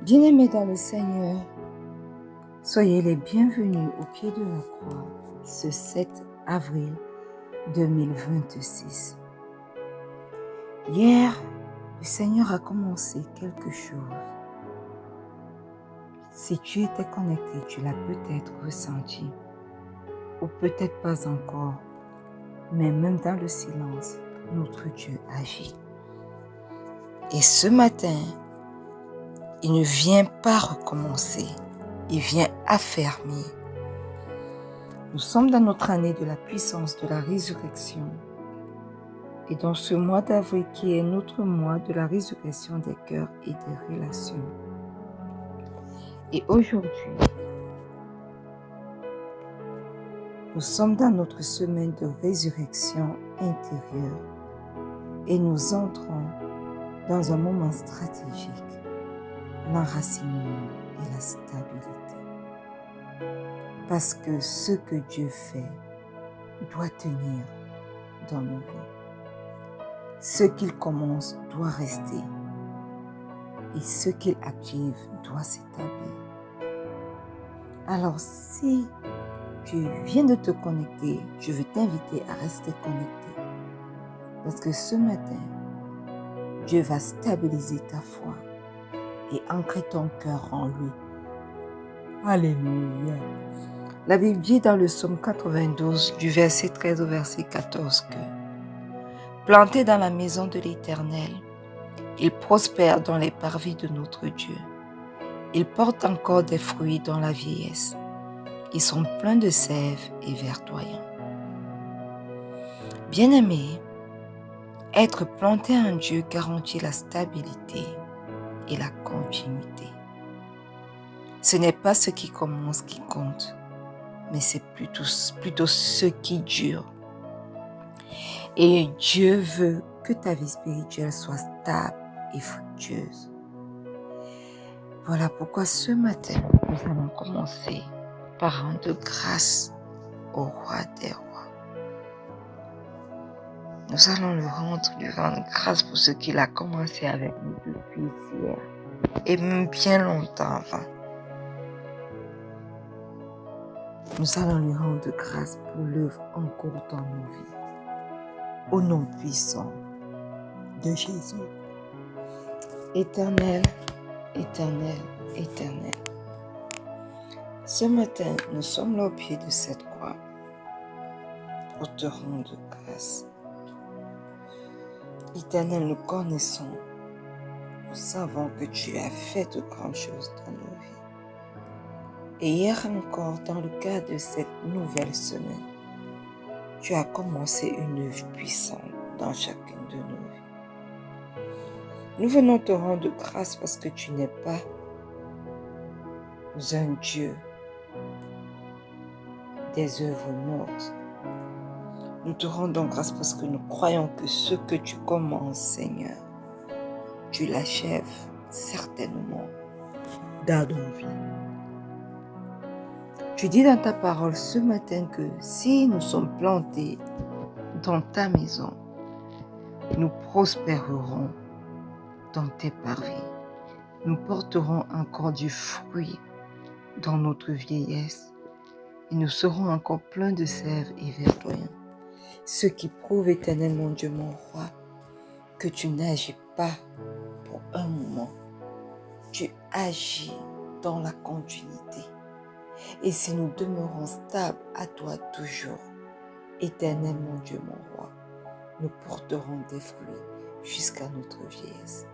Bien-aimés dans le Seigneur, soyez les bienvenus au pied de la croix ce 7 avril 2026. Hier, le Seigneur a commencé quelque chose. Si tu étais connecté, tu l'as peut-être ressenti, ou peut-être pas encore, mais même dans le silence, notre Dieu agit. Et ce matin, il ne vient pas recommencer, il vient affermir. Nous sommes dans notre année de la puissance de la résurrection. Et dans ce mois d'avril qui est notre mois de la résurrection des cœurs et des relations. Et aujourd'hui, nous sommes dans notre semaine de résurrection intérieure et nous entrons dans un moment stratégique, l'enracinement et la stabilité. Parce que ce que Dieu fait doit tenir dans nos vies. Ce qu'il commence doit rester et ce qu'il active doit s'établir. Alors si tu viens de te connecter, je veux t'inviter à rester connecté. Parce que ce matin, Dieu va stabiliser ta foi et ancrer ton cœur en lui. Alléluia. La Bible dit dans le psaume 92, du verset 13 au verset 14 que planté dans la maison de l'Éternel, il prospère dans les parvis de notre Dieu. Il porte encore des fruits dans la vieillesse. Ils sont pleins de sève et verdoyants. Bien-aimés, être planté en Dieu garantit la stabilité et la continuité. Ce n'est pas ce qui commence qui compte, mais c'est plutôt ce qui dure. Et Dieu veut que ta vie spirituelle soit stable et fructueuse. Voilà pourquoi ce matin, nous allons commencer par rendre grâce au roi des rois. Nous allons lui rendre grâce pour ce qu'il a commencé avec nous depuis hier et même bien longtemps avant. Nous allons lui rendre grâce pour l'œuvre en cours dans nos vies. Au nom puissant de Jésus. Éternel, éternel, éternel. Ce matin, nous sommes là au pied de cette croix pour te rendre grâce. Éternel, nous connaissons, nous savons que tu as fait de grandes choses dans nos vies. Et hier encore, dans le cadre de cette nouvelle semaine, tu as commencé une œuvre puissante dans chacune de nos vies. Nous venons te rendre grâce parce que tu n'es pas un Dieu des œuvres mortes. Nous te rendons grâce parce que nous croyons que ce que tu commences, Seigneur, tu l'achèves certainement dans nos vies. Tu dis dans ta parole ce matin que si nous sommes plantés dans ta maison, nous prospérerons dans tes parvis. Nous porterons encore du fruit dans notre vieillesse et nous serons encore pleins de sève et verdoyants. Ce qui prouve, éternel mon Dieu, mon roi, que tu n'agis pas pour un moment. Tu agis dans la continuité. Et si nous demeurons stables à toi toujours, éternel mon Dieu, mon roi, nous porterons des fruits jusqu'à notre vieillesse.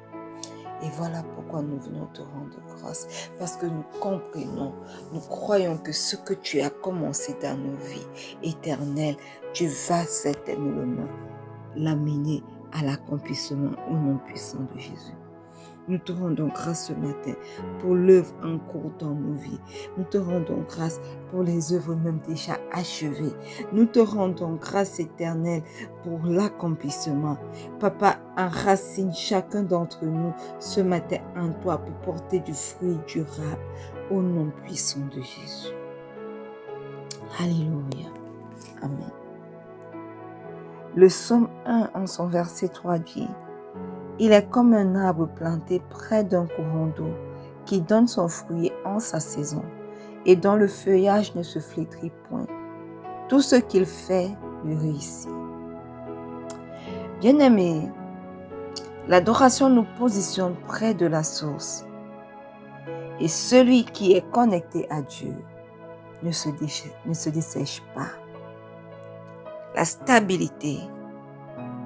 Et voilà pourquoi nous venons te rendre grâce, parce que nous comprenons, nous croyons que ce que tu as commencé dans nos vies, éternel, tu vas certainement l'amener à l'accomplissement au nom puissant de Jésus. Nous te rendons grâce ce matin pour l'œuvre en cours dans nos vies. Nous te rendons grâce pour les œuvres même déjà achevées. Nous te rendons grâce éternelle pour l'accomplissement. Papa, enracine chacun d'entre nous ce matin en toi pour porter du fruit durable au nom puissant de Jésus. Alléluia. Amen. Le psaume 1 en son verset 3 dit: il est comme un arbre planté près d'un courant d'eau qui donne son fruit en sa saison, et dont le feuillage ne se flétrit point. Tout ce qu'il fait lui réussit. Bien-aimés, l'adoration nous positionne près de la source. Et celui qui est connecté à Dieu ne se dessèche pas. La stabilité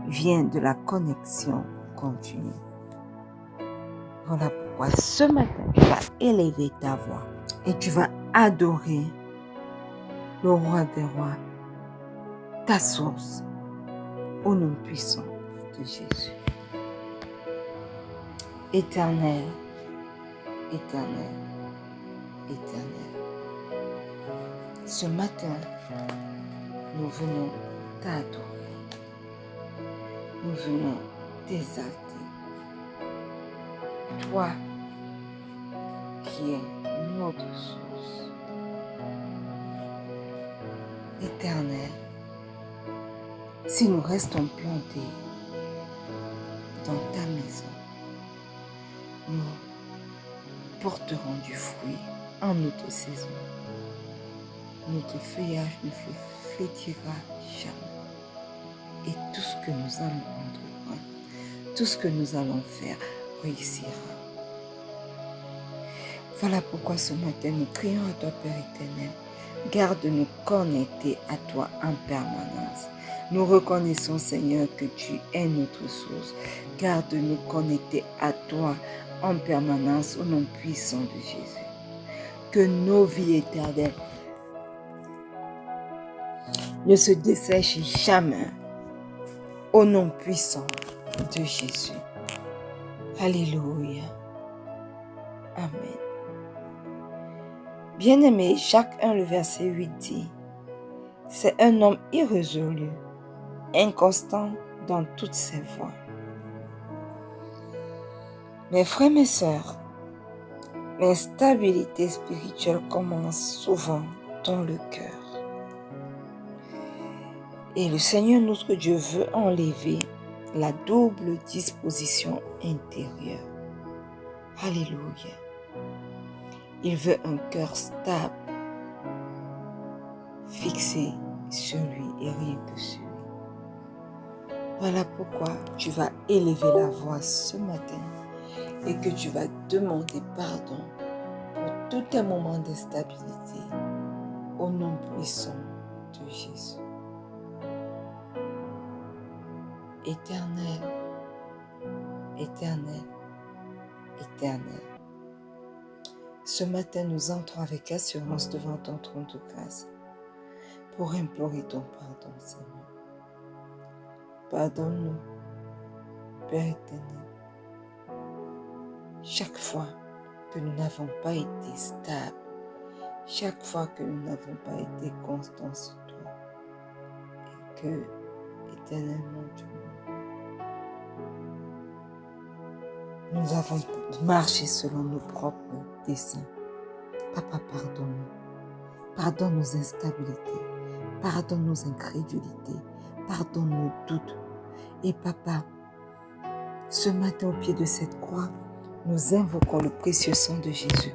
vient de la connexion continue. Voilà pourquoi ce matin, tu vas élever ta voix et tu vas adorer le roi des rois, ta source, au nom puissant de Jésus. Éternel, éternel, éternel. Ce matin, nous venons t'adorer. Nous venons t'exalter. Toi qui es notre source. Éternel, si nous restons plantés dans ta maison, nous porterons du fruit en notre saison. Notre feuillage ne flétrira jamais. Et tout ce que nous allons entreprendre, tout ce que nous allons faire réussira. Voilà pourquoi ce matin nous crions à toi, Père éternel. Garde-nous connectés à toi en permanence. Nous reconnaissons, Seigneur, que tu es notre source. Garde-nous connectés à toi en permanence au nom puissant de Jésus. Que nos vies éternelles ne se dessèchent jamais au nom puissant de Jésus. Alléluia. Amen. Bien-aimé, Jacques 1, le verset 8 dit, « C'est un homme irrésolu, inconstant dans toutes ses voies. » Mes frères, mes sœurs, l'instabilité spirituelle commence souvent dans le cœur. Et le Seigneur notre Dieu veut enlever la double disposition intérieure. Alléluia. Il veut un cœur stable, fixé sur lui et rien que sur lui. Voilà pourquoi tu vas élever la voix ce matin et que tu vas demander pardon pour tous tes moments d'instabilité au nom puissant de Jésus. Éternel, éternel, éternel. Ce matin, nous entrons avec assurance devant ton trône de grâce pour implorer ton pardon, Seigneur. Pardonne-nous, Père éternel, chaque fois que nous n'avons pas été stables, chaque fois que nous n'avons pas été constants sur toi, et que, éternellement, Dieu, nous avons marché selon nos propres desseins. Papa, pardonne-nous. Pardonne nos instabilités. Pardonne nos incrédulités. Pardonne nos doutes. Et Papa, ce matin au pied de cette croix, nous invoquons le précieux sang de Jésus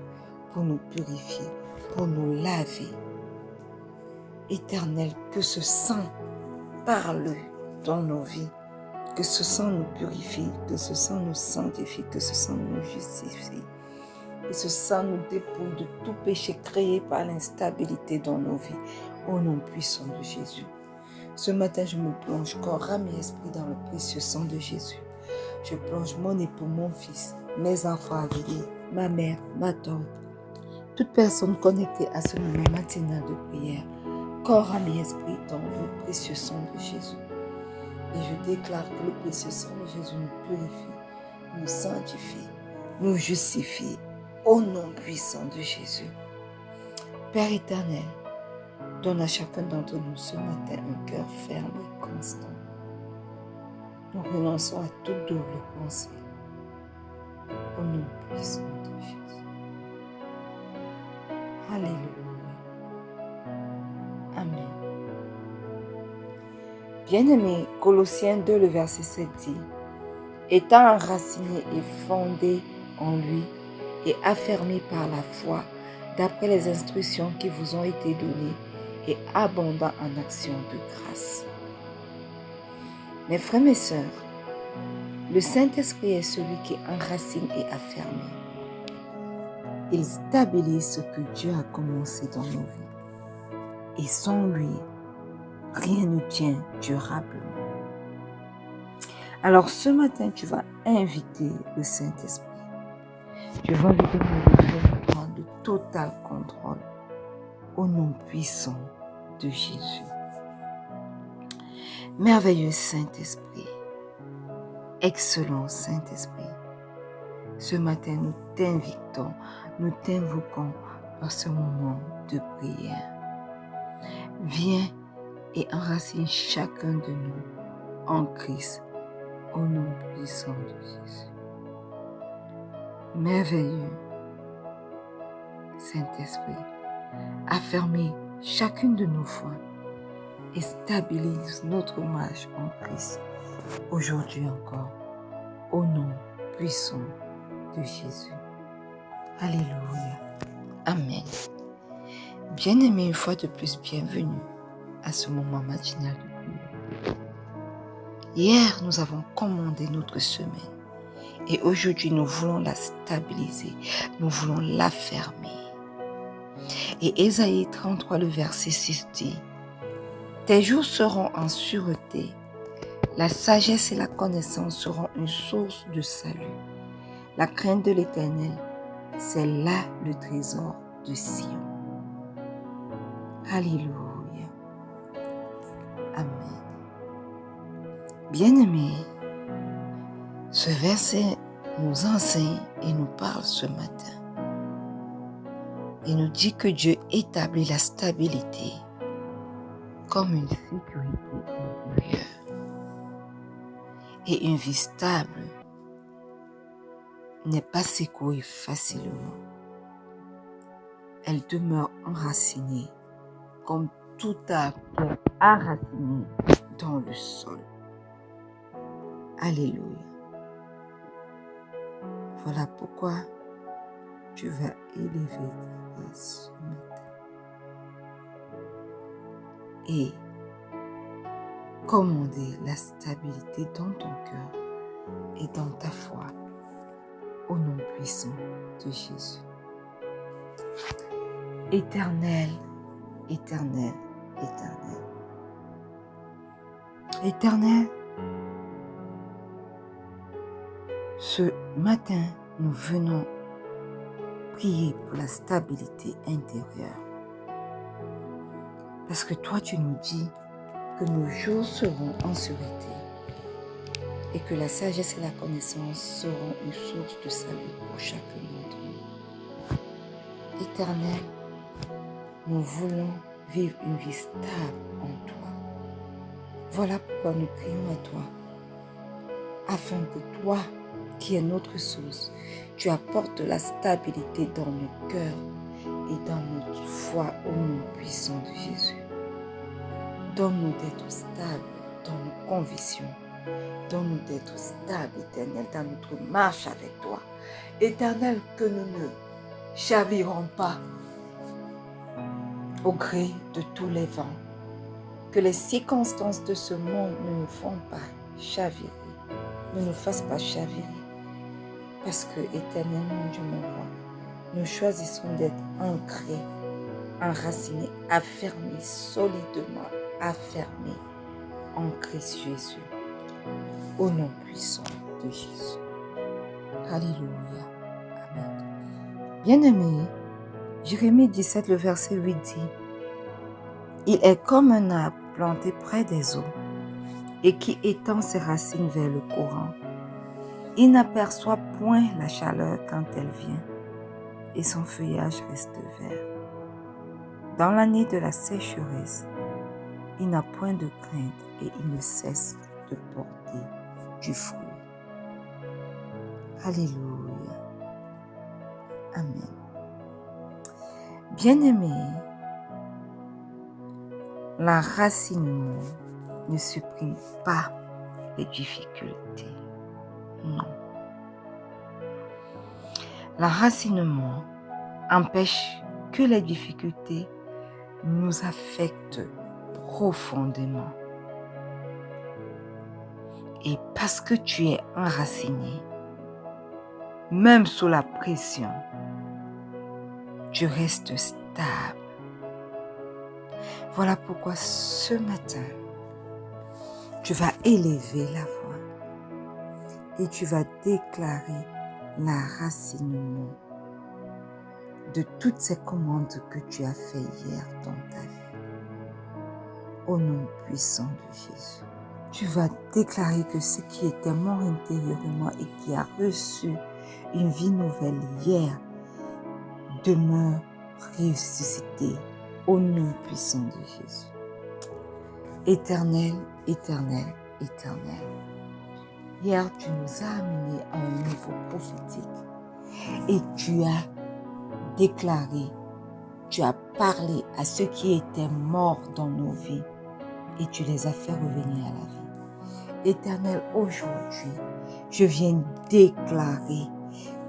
pour nous purifier, pour nous laver. Éternel, que ce sang parle dans nos vies. Que ce sang nous purifie, que ce sang nous sanctifie, que ce sang nous justifie. Que ce sang nous dépouille de tout péché créé par l'instabilité dans nos vies. Au nom puissant de Jésus. Ce matin, je me plonge corps, âme et esprit dans le précieux sang de Jésus. Je plonge mon époux, mon fils, mes enfants avisés, ma mère, ma tante, toute personne connectée à ce moment matinal de prière, corps, âme et esprit dans le précieux sang de Jésus. Et je déclare que le précieux sang de Jésus nous purifie, nous sanctifie, nous justifie au nom puissant de Jésus. Père éternel, donne à chacun d'entre nous ce matin un cœur ferme et constant. Nous renonçons à toute double pensée au nom puissant de Jésus. Alléluia. Amen. Bien-aimé, Colossiens 2, le verset 7 dit, « Étant enraciné et fondé en lui, et affermis par la foi d'après les instructions qui vous ont été données et abondant en actions de grâce. Mes frères, mes sœurs, le Saint-Esprit est celui qui enracine et affermit. Il stabilise ce que Dieu a commencé dans nos vies. Et sans lui, rien ne tient durablement. Alors ce matin, tu vas inviter le Saint-Esprit. Tu vas lui demander de prendre le total contrôle au nom puissant de Jésus. Merveilleux Saint-Esprit, excellent Saint-Esprit, ce matin nous t'invitons, nous t'invoquons par ce moment de prière. Viens et enracine chacun de nous en Christ au nom puissant de Jésus. Merveilleux Saint-Esprit, affermis chacune de nos foi et stabilise notre marche en Christ aujourd'hui encore au nom puissant de Jésus. Alléluia. Amen. Bien-aimés, une fois de plus, bienvenue à ce moment matinal de prière. Hier, nous avons commandé notre semaine et aujourd'hui, nous voulons la stabiliser, nous voulons l'affermir. Et Ésaïe 33, le verset 6 dit: tes jours seront en sûreté, la sagesse et la connaissance seront une source de salut. La crainte de l'Éternel, c'est là le trésor de Sion. Alléluia. Amen. Bien-aimés, ce verset nous enseigne et nous parle ce matin. Il nous dit que Dieu établit la stabilité comme une sécurité intérieure. Et une vie stable n'est pas secourée facilement. Elle demeure enracinée comme tout arbre enraciné dans le sol. Alléluia. Voilà pourquoi tu vas élever ta voix ce matin et commander la stabilité dans ton cœur et dans ta foi au nom puissant de Jésus. Éternel, éternel, éternel. Éternel, ce matin, nous venons prier pour la stabilité intérieure. Parce que toi, tu nous dis que nos jours seront en sûreté et que la sagesse et la connaissance seront une source de salut pour chacun d'entre nous. Éternel, nous voulons vivre une vie stable en toi. Voilà pourquoi nous prions à toi, afin que toi, qui est notre source, tu apportes de la stabilité dans nos cœurs et dans notre foi au nom puissant de Jésus. Donne-nous d'être stables dans nos convictions. Donne-nous d'être stables, Éternel, dans notre marche avec toi. Éternel, que nous ne chavirons pas au gré de tous les vents. Que les circonstances de ce monde ne nous font pas chavirer, ne nous fassent pas chavirer. Parce que, éternellement, Dieu mon roi, nous choisissons d'être ancrés, enracinés, affermis, solidement affermis en Christ Jésus. Au nom puissant de Jésus. Alléluia. Amen. Bien-aimés, Jérémie 17, le verset 8 dit: il est comme un arbre planté près des eaux et qui étend ses racines vers le courant. Il n'aperçoit point la chaleur quand elle vient et son feuillage reste vert. Dans l'année de la sécheresse, il n'a point de crainte et il ne cesse de porter du fruit. Alléluia. Amen. Bien-aimés, l'enracinement ne supprime pas les difficultés. Non. L'enracinement empêche que les difficultés nous affectent profondément. Et parce que tu es enraciné, même sous la pression, tu restes stable. Voilà pourquoi ce matin, tu vas élever la voix et tu vas déclarer l'enracinement de toutes ces commandes que tu as fait hier dans ta vie. Au nom puissant de Jésus, tu vas déclarer que ce qui était mort intérieurement et qui a reçu une vie nouvelle hier demeure ressuscité au nom puissant de Jésus. Éternel, éternel, éternel. Hier, tu nous as amenés à un niveau prophétique et tu as déclaré, tu as parlé à ceux qui étaient morts dans nos vies et tu les as fait revenir à la vie. Éternel, aujourd'hui, je viens déclarer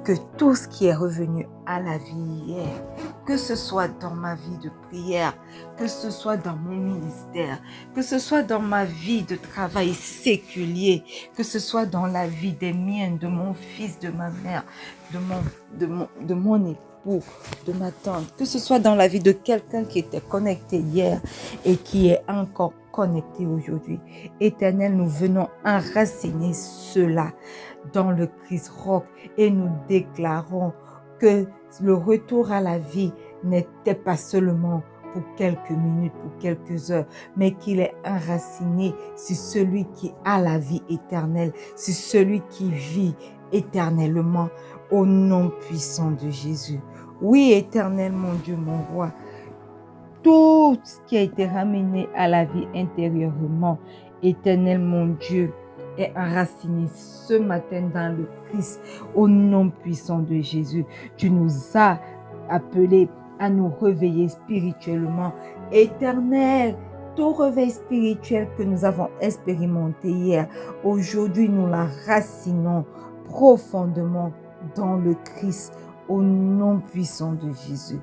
que tout ce qui est revenu à la vie hier, que ce soit dans ma vie de prière, que ce soit dans mon ministère, que ce soit dans ma vie de travail séculier, que ce soit dans la vie des miens, de mon fils, de ma mère, de mon époux, de ma tante, que ce soit dans la vie de quelqu'un qui était connecté hier et qui est encore connecté aujourd'hui. Éternel, nous venons enraciner cela dans le Christ Rock et nous déclarons que le retour à la vie n'était pas seulement pour quelques minutes, pour quelques heures, mais qu'il est enraciné sur celui qui a la vie éternelle, sur celui qui vit éternellement au nom puissant de Jésus. Oui, éternel, mon Dieu, mon roi, tout ce qui a été ramené à la vie intérieurement, éternel, mon Dieu, est enraciné ce matin dans le Christ au nom puissant de Jésus. Tu nous as appelés à nous réveiller spirituellement. Éternel, tout réveil spirituel que nous avons expérimenté hier, aujourd'hui nous l'enracinons profondément dans le Christ au nom puissant de Jésus.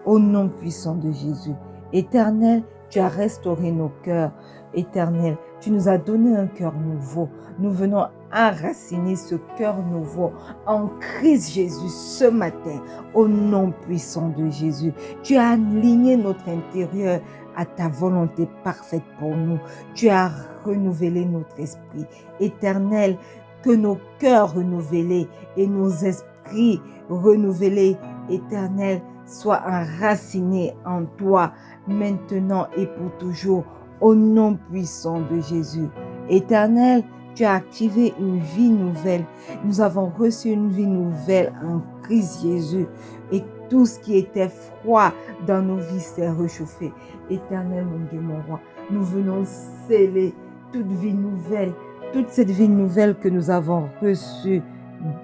Au nom puissant de Jésus. Éternel, tu as restauré nos cœurs. Éternel, tu nous as donné un cœur nouveau. Nous venons enraciner ce cœur nouveau en Christ Jésus ce matin, au nom puissant de Jésus. Tu as aligné notre intérieur à ta volonté parfaite pour nous. Tu as renouvelé notre esprit. Éternel, que nos cœurs renouvelés et nos esprits renouvelés, éternel, soient enracinés en toi, maintenant et pour toujours, au nom puissant de Jésus. Éternel, tu as activé une vie nouvelle. Nous avons reçu une vie nouvelle en Christ Jésus. Et tout ce qui était froid dans nos vies s'est réchauffé. Éternel, mon Dieu, mon roi, nous venons sceller toute vie nouvelle, toute cette vie nouvelle que nous avons reçue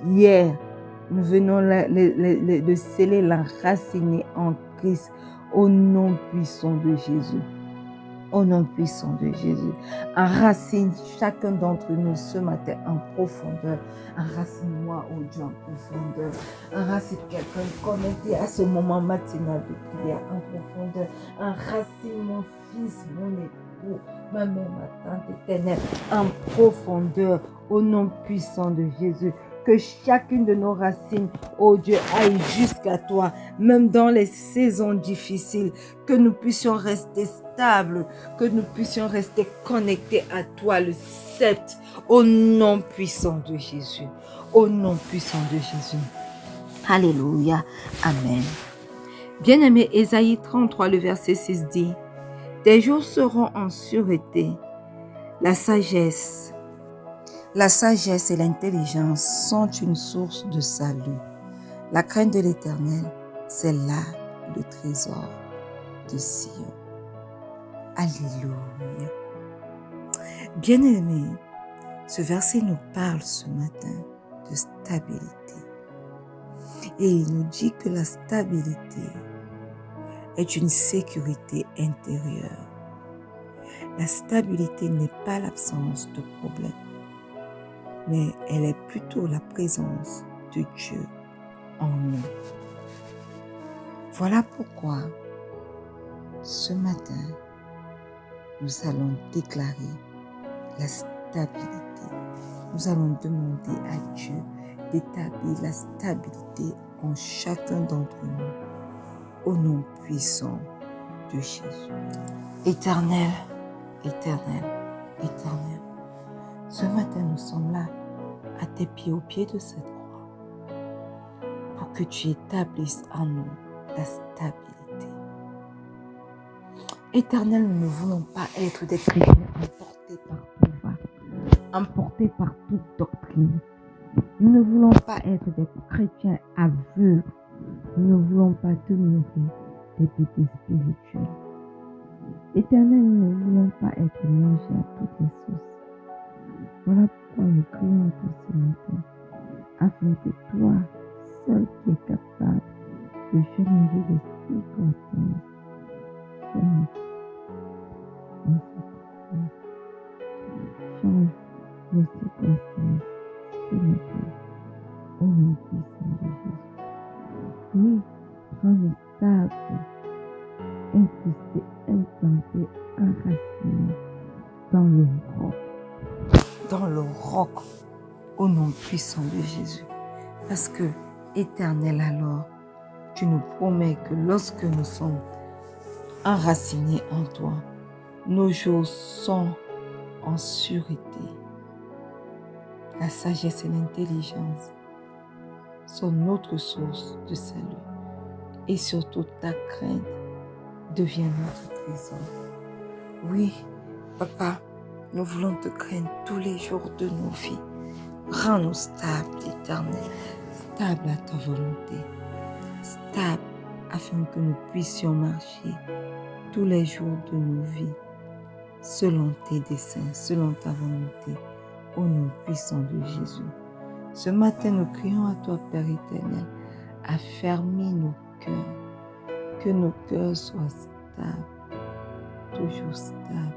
hier. Nous venons le sceller, l'enraciner en Christ au nom puissant de Jésus. Au nom puissant de Jésus. Enracine chacun d'entre nous ce matin en profondeur. Enracine-moi, oh Dieu, en profondeur. Enracine quelqu'un connecté à ce moment matinal de prière en profondeur. Enracine mon fils, mon époux, ma mère, ma tante éternelle en profondeur. Au nom puissant de Jésus. Que chacune de nos racines, oh Dieu, aille jusqu'à toi, même dans les saisons difficiles, que nous puissions rester stables, que nous puissions rester connectés à toi, le sceptre, au nom puissant de Jésus. Au nom puissant de Jésus. Alléluia. Amen. Bien-aimé, Ésaïe 33, le verset 6 dit, « Tes jours seront en sûreté, la sagesse et l'intelligence sont une source de salut. La crainte de l'Éternel, c'est là le trésor de Sion. » Alléluia. Bien-aimés, ce verset nous parle ce matin de stabilité. Et il nous dit que la stabilité est une sécurité intérieure. La stabilité n'est pas l'absence de problème, mais elle est plutôt la présence de Dieu en nous. Voilà pourquoi, ce matin, nous allons déclarer la stabilité. Nous allons demander à Dieu d'établir la stabilité en chacun d'entre nous, au nom puissant de Jésus. Éternel, éternel, éternel, ce matin nous sommes là, à tes pieds, au pied de cette croix, pour que tu établisses en nous la stabilité. Éternel, nous ne voulons pas être des chrétiens emportés par tout va, emportés par toute doctrine. Nous ne voulons pas être des chrétiens aveugles. Nous ne voulons pas demeurer des bébés spirituels. Éternel, nous ne voulons pas être mangés à toutes les sauces. Voilà pourquoi nous crions à toi ce matin, afin que toi, seul qui es capable de changer les circonstances, change nos circonstances ce matin, au nom puissant de Jésus. Oui, rends-nous stables, incrustés, implantés, enracinés dans le roc. Dans le roc, au nom puissant de Jésus. Parce que, éternel alors, tu nous promets que lorsque nous sommes enracinés en toi, nos jours sont en sûreté. La sagesse et l'intelligence sont notre source de salut. Et surtout, ta crainte devient notre trésor. Oui, Papa, nous voulons te craindre tous les jours de nos vies. Rends-nous stables, éternel, stables à ta volonté, stables afin que nous puissions marcher tous les jours de nos vies, selon tes desseins, selon ta volonté, au nom puissant de Jésus. Ce matin, nous crions à toi, Père éternel, affermis nos cœurs, que nos cœurs soient stables, toujours stables,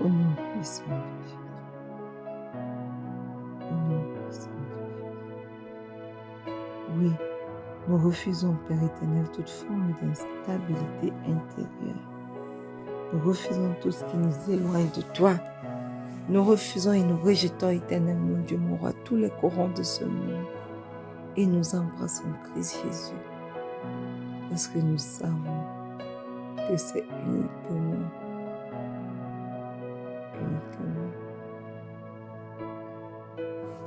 au nom puissant de Jésus. Au nom puissant de Jésus. Oui, nous refusons, Père éternel, toute forme d'instabilité intérieure. Nous refusons tout ce qui nous éloigne de toi. Nous refusons et nous rejetons, éternel mon Dieu, mon roi, tous les courants de ce monde. Et nous embrassons Christ Jésus. Parce que nous savons que c'est uniquement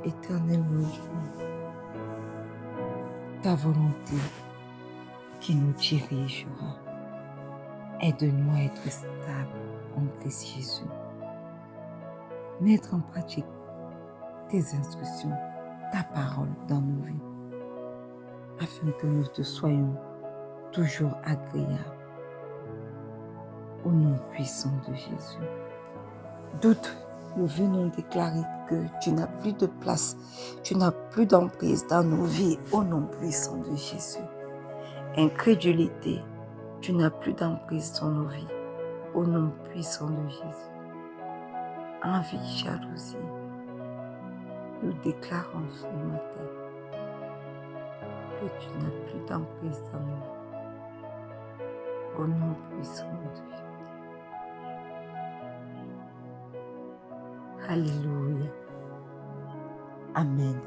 éternel mon Dieu, ta volonté qui nous dirigera. Aide-nous à être stables en Christ Jésus. Mettre en pratique tes instructions, ta parole dans nos vies, afin que nous te soyons toujours agréables. Au nom puissant de Jésus. Doute, nous venons déclarer que tu n'as plus de place, tu n'as plus d'emprise dans nos vies, au nom puissant de Jésus. Incrédulité, tu n'as plus d'emprise dans nos vies, au nom puissant de Jésus. Envie, jalousie, nous déclarons ce matin que tu n'as plus d'emprise dans nos vies, au nom puissant de Jésus. Alléluia. Amen.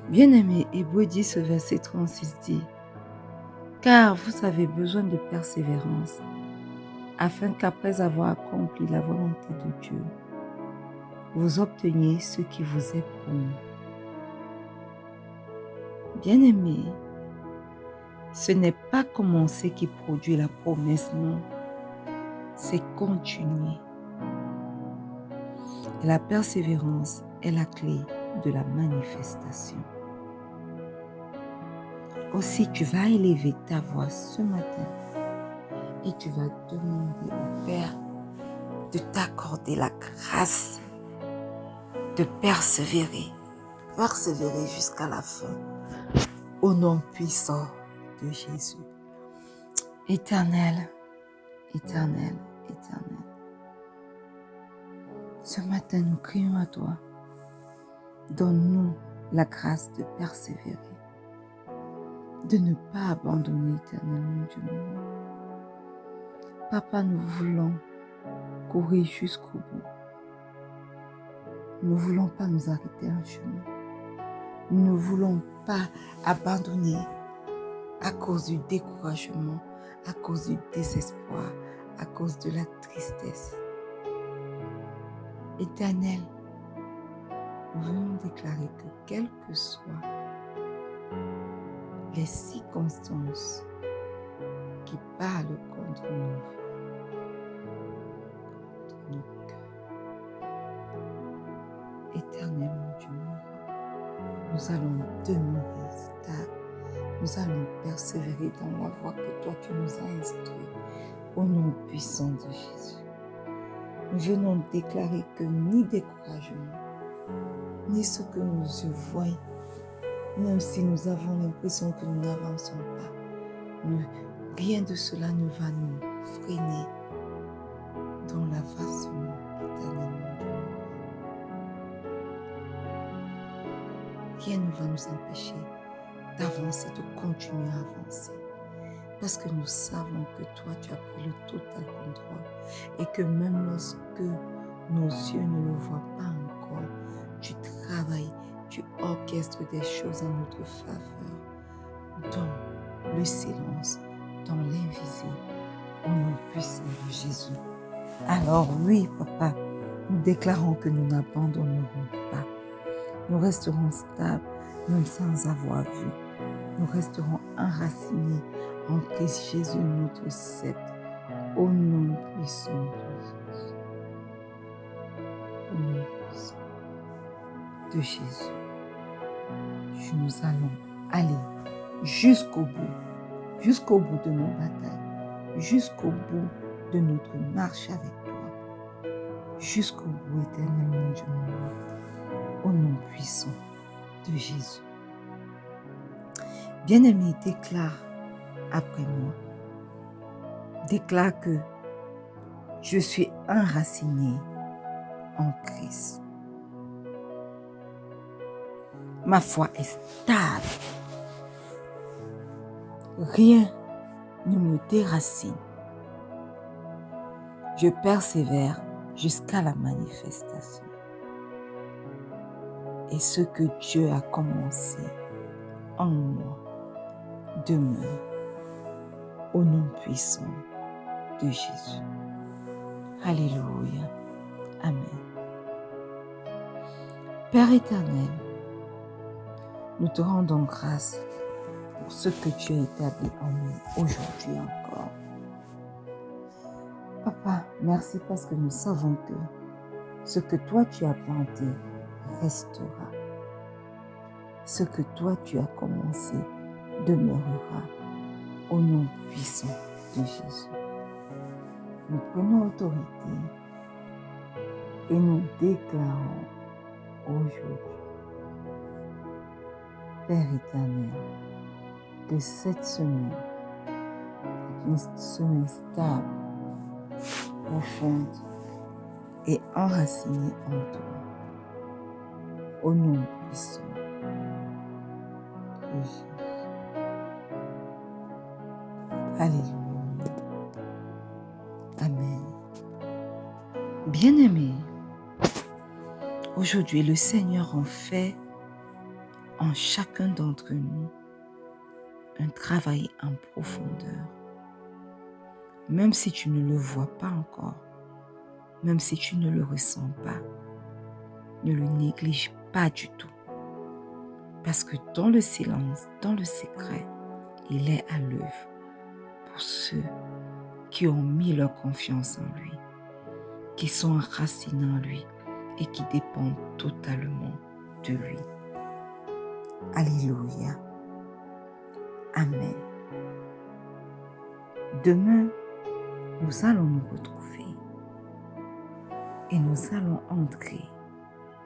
Bien-aimé, Hébreux 10, verset 36 dit, « Car vous avez besoin de persévérance, afin qu'après avoir accompli la volonté de Dieu, vous obteniez ce qui vous est promis. » Bien-aimé, ce n'est pas commencer qui produit la promesse, non. C'est continuer. Et la persévérance est la clé de la manifestation. Aussi, tu vas élever ta voix ce matin et tu vas demander au Père de t'accorder la grâce de persévérer jusqu'à la fin, au nom puissant de Jésus. Éternel, éternel, éternel. Ce matin, nous crions à toi. Donne-nous la grâce de persévérer, de ne pas abandonner éternellement Dieu mon. Papa, nous voulons courir jusqu'au bout. Nous ne voulons pas nous arrêter en chemin. Nous ne voulons pas abandonner à cause du découragement, à cause du désespoir, à cause de la tristesse. Éternel, nous voulons déclarer que quelles que soient les circonstances qui parlent contre nos cœurs, éternellement Dieu, nous allons demeurer stables, nous allons persévérer dans la voie que toi tu nous as instruite, au nom puissant de Jésus. Nous venons déclarer que ni découragement, ni ce que nous yeux voient, même si nous avons l'impression que nous n'avançons pas, rien de cela ne va nous freiner dans l'avancement éternellement. Rien ne va nous empêcher d'avancer, de continuer à avancer. Parce que nous savons que toi, tu as pris le total contrôle et que même lorsque nos yeux ne le voient pas encore, tu travailles, tu orchestres des choses en notre faveur, dans le silence, dans l'invisible, au nom puissant de Jésus. Alors oui, Papa, nous déclarons que nous n'abandonnerons pas. Nous resterons stables, même sans avoir vu. Nous resterons enracinés en Christ Jésus, notre sceptre, au nom puissant de Jésus. Au nom puissant de Jésus. Nous allons aller jusqu'au bout de nos batailles, jusqu'au bout de notre marche avec toi, jusqu'au bout éternellement Dieu mon, au nom puissant de Jésus. Bien-aimé, déclare après moi, déclare que je suis enraciné en Christ. Ma foi est stable. Rien ne me déracine. Je persévère jusqu'à la manifestation. Et ce que Dieu a commencé en moi demeure au nom puissant de Jésus. Alléluia. Amen. Père éternel, nous te rendons grâce pour ce que tu as établi en nous aujourd'hui encore. Papa, merci parce que nous savons que ce que toi tu as planté restera. Ce que toi tu as commencé demeurera au nom puissant de Jésus. Nous prenons autorité et nous déclarons aujourd'hui, Père éternel, que cette semaine est une semaine stable, profonde et enracinée en toi, au nom puissant de Jésus. Alléluia. Amen. Bien-aimés, aujourd'hui le Seigneur en fait en chacun d'entre nous un travail en profondeur. Même si tu ne le vois pas encore, même si tu ne le ressens pas, ne le néglige pas du tout. Parce que dans le silence, dans le secret, il est à l'œuvre pour ceux qui ont mis leur confiance en lui, qui sont enracinés en lui et qui dépendent totalement de lui. Alléluia. Amen. Demain, nous allons nous retrouver et nous allons entrer,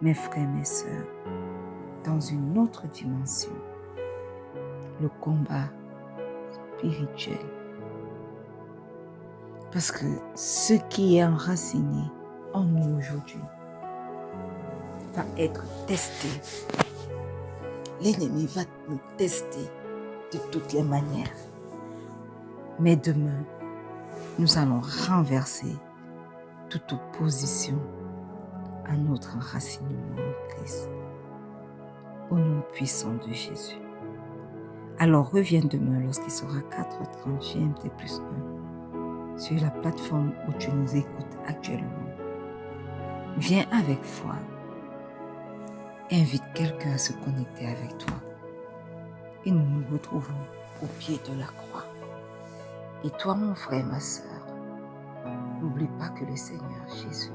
mes frères, mes sœurs, dans une autre dimension, le combat spirituel. Parce que ce qui est enraciné en nous aujourd'hui va être testé l'ennemi va nous tester de toutes les manières. Mais demain, nous allons renverser toute opposition à notre enracinement en Christ. Au nom puissant de Jésus. Alors reviens demain lorsqu'il sera 4h30 GMT plus 1 sur la plateforme où tu nous écoutes actuellement. Viens avec foi. Invite quelqu'un à se connecter avec toi. Et nous nous retrouvons au pied de la croix. Et toi, mon frère, ma sœur, n'oublie pas que le Seigneur Jésus